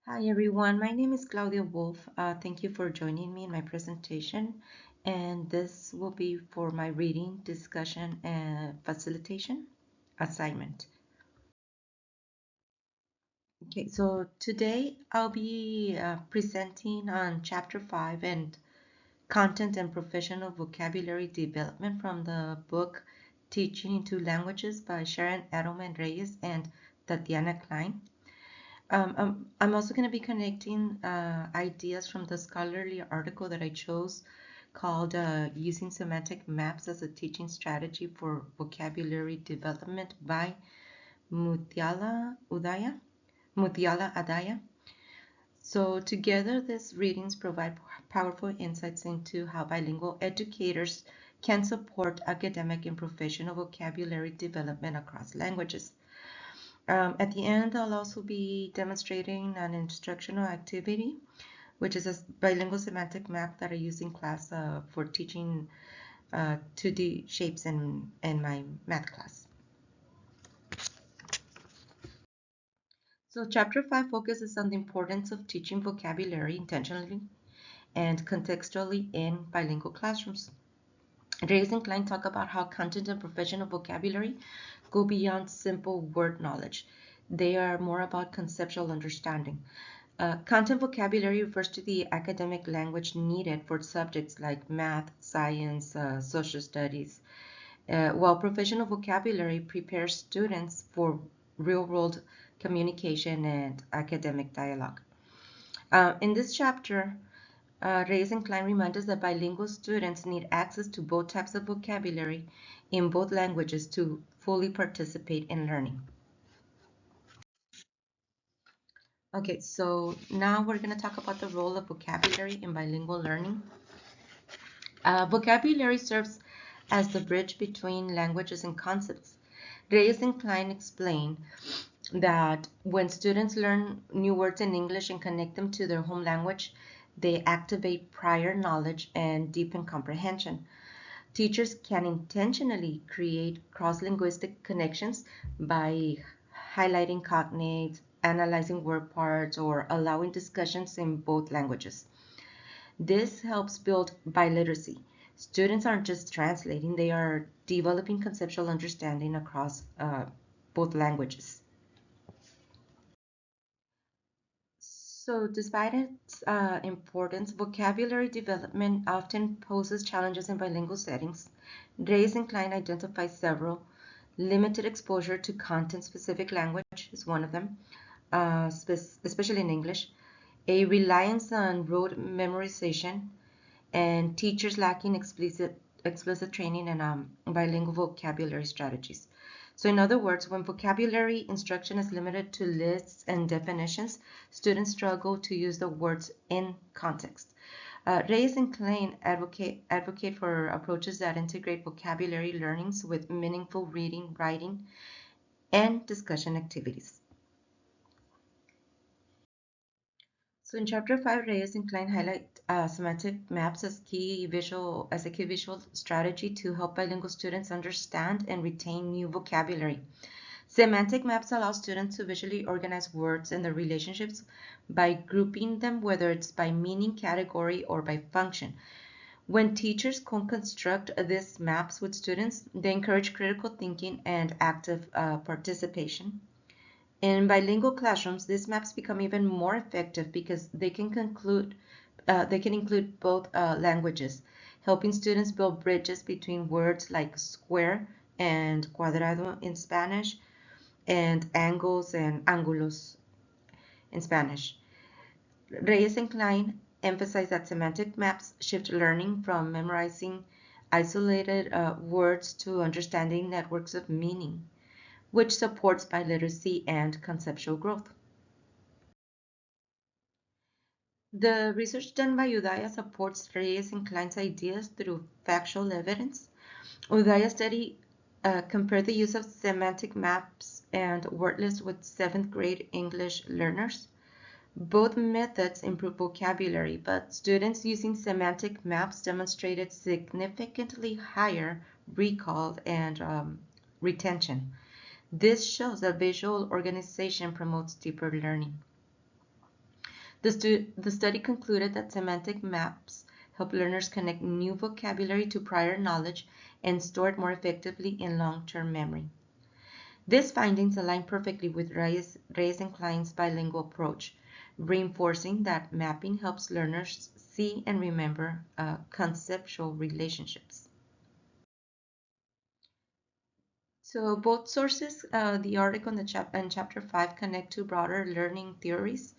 Hi everyone, my name is Claudia Wolf. Thank you for joining me in my presentation, and this will be for my reading, discussion, and facilitation assignment. Okay, so today I'll be presenting on Chapter 5 and Content and Professional Vocabulary Development from the book Teaching in Two Languages by Sharon Edelman Reyes and Tatiana Klein. I'm also going to be connecting ideas from the scholarly article that I chose called Using Semantic Maps as a Teaching Strategy for Vocabulary Development by Mutyala Udaya, Mutyala Adaya. So together, these readings provide powerful insights into how bilingual educators can support academic and professional vocabulary development across languages. At the end, I'll also be demonstrating an instructional activity, which is a bilingual semantic map that I use in class for teaching 2D shapes in my math class. So Chapter 5 focuses on the importance of teaching vocabulary intentionally and contextually in bilingual classrooms. Reyes and Klein talk about how content and professional vocabulary go beyond simple word knowledge. They are more about conceptual understanding. Content vocabulary refers to the academic language needed for subjects like math, science, social studies, while professional vocabulary prepares students for real-world communication and academic dialogue. In this chapter, Reyes and Klein remind us that bilingual students need access to both types of vocabulary in both languages to fully participate in learning. Okay, so now we're going to talk about the role of vocabulary in bilingual learning. Vocabulary serves as the bridge between languages and concepts. Reyes and Klein explain that when students learn new words in English and connect them to their home language, they activate prior knowledge and deepen comprehension. Teachers can intentionally create cross-linguistic connections by highlighting cognates, analyzing word parts, or allowing discussions in both languages. This helps build biliteracy. Students aren't just translating, they are developing conceptual understanding across both languages. So, despite its importance, vocabulary development often poses challenges in bilingual settings. Reyes and Klein identify several. Limited exposure to content-specific language is one of them, especially in English. A reliance on rote memorization, and teachers lacking explicit training in bilingual vocabulary strategies. So in other words, when vocabulary instruction is limited to lists and definitions, students struggle to use the words in context. Reyes and Klein advocate for approaches that integrate vocabulary learnings with meaningful reading, writing, and discussion activities. So in Chapter 5, Reyes and Klein highlight semantic maps as a key visual strategy to help bilingual students understand and retain new vocabulary. Semantic maps allow students to visually organize words and their relationships by grouping them, whether it's by meaning, category, or by function. When teachers co-construct these maps with students, they encourage critical thinking and active participation. In bilingual classrooms, these maps become even more effective because they can include both languages, helping students build bridges between words like square and cuadrado in Spanish, and angles and ángulos in Spanish. Reyes and Klein emphasize that semantic maps shift learning from memorizing isolated words to understanding networks of meaning, which supports biliteracy and conceptual growth. The research done by Udaya supports Reyes and Klein's ideas through factual evidence. Udaya study compared the use of semantic maps and word lists with 7th grade English learners. Both methods improve vocabulary, but students using semantic maps demonstrated significantly higher recall and retention. This shows that visual organization promotes deeper learning. The study concluded that semantic maps help learners connect new vocabulary to prior knowledge and store it more effectively in long-term memory. These findings align perfectly with Reyes and Klein's bilingual approach, reinforcing that mapping helps learners see and remember conceptual relationships. So both sources, the article and chapter 5, connect to broader learning theories.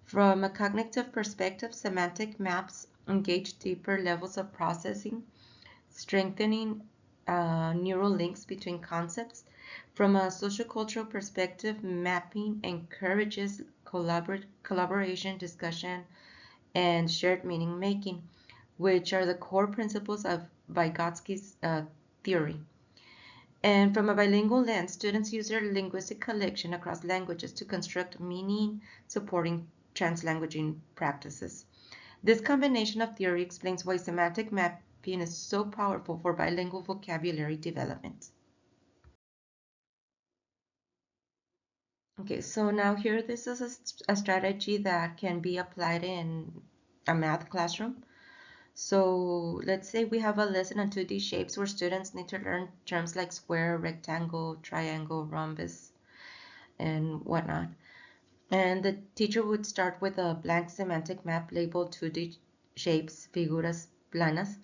From a cognitive perspective, semantic maps engage deeper levels of processing, strengthening neural links between concepts. From a sociocultural perspective, mapping encourages collaboration, discussion, and shared meaning making, which are the core principles of Vygotsky's theory. And from a bilingual lens, students use their linguistic collection across languages to construct meaning supporting translanguaging practices. This combination of theory explains why semantic mapping is so powerful for bilingual vocabulary development. Okay, so now here this is a strategy that can be applied in a math classroom. So let's say we have a lesson on 2D shapes where students need to learn terms like square, rectangle, triangle, rhombus, and whatnot. And the teacher would start with a blank semantic map labeled 2D shapes, figuras planas.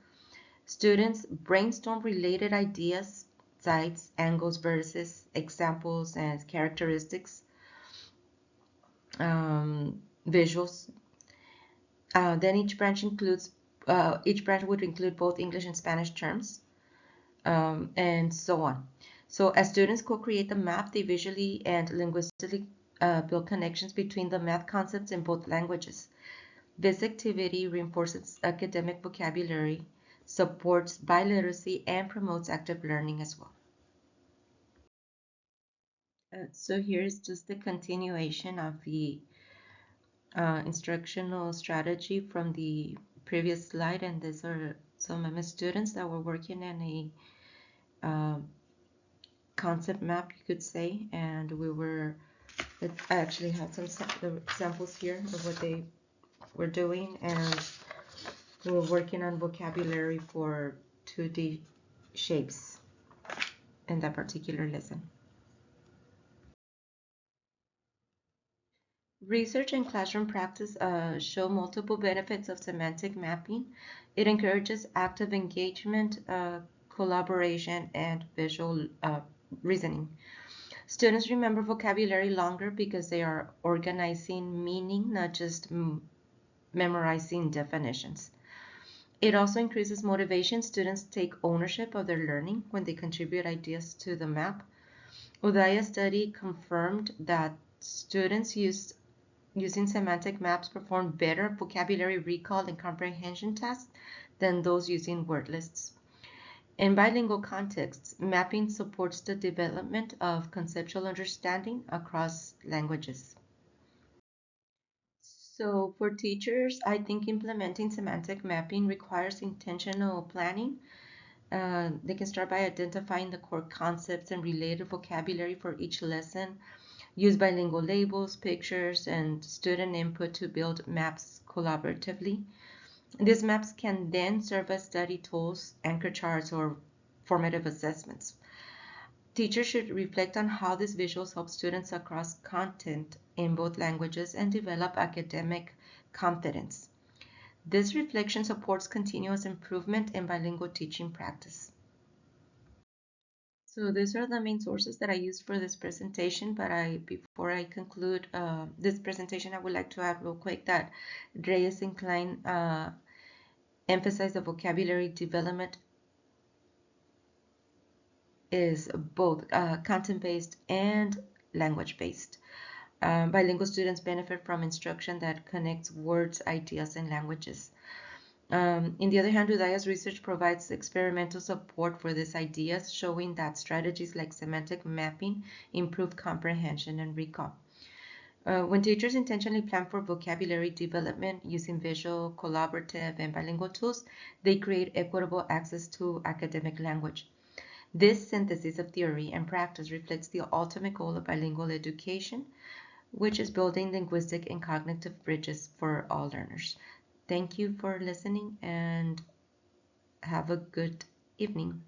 Students brainstorm related ideas, sides, angles, vertices, examples, and characteristics, visuals. Then each branch would include both English and Spanish terms, and so on. So as students co-create the map, they visually and linguistically build connections between the math concepts in both languages. This activity reinforces academic vocabulary, supports biliteracy, and promotes active learning as well. So here's just the continuation of the instructional strategy from the previous slide, and these are some of my students that were working in a concept map, you could say, and I actually have some examples here of what they were doing, and we were working on vocabulary for 2D shapes in that particular lesson. Research and classroom practice show multiple benefits of semantic mapping. It encourages active engagement, collaboration, and visual reasoning. Students remember vocabulary longer because they are organizing meaning, not just memorizing definitions. It also increases motivation. Students take ownership of their learning when they contribute ideas to the map. Udaya's study confirmed that students using semantic maps perform better vocabulary recall and comprehension tasks than those using word lists. In bilingual contexts, mapping supports the development of conceptual understanding across languages. So for teachers, I think implementing semantic mapping requires intentional planning. They can start by identifying the core concepts and related vocabulary for each lesson, use bilingual labels, pictures, and student input to build maps collaboratively. These maps can then serve as study tools, anchor charts, or formative assessments. Teachers should reflect on how these visuals help students across content in both languages and develop academic confidence. This reflection supports continuous improvement in bilingual teaching practice. So these are the main sources that I used for this presentation, but before I conclude this presentation, I would like to add real quick that Reyes and Klein emphasize the vocabulary development is both content-based and language-based. Bilingual students benefit from instruction that connects words, ideas, and languages. In the other hand, Udaya's research provides experimental support for these ideas, showing that strategies like semantic mapping improve comprehension and recall. When teachers intentionally plan for vocabulary development using visual, collaborative, and bilingual tools, they create equitable access to academic language. This synthesis of theory and practice reflects the ultimate goal of bilingual education, which is building linguistic and cognitive bridges for all learners. Thank you for listening and have a good evening.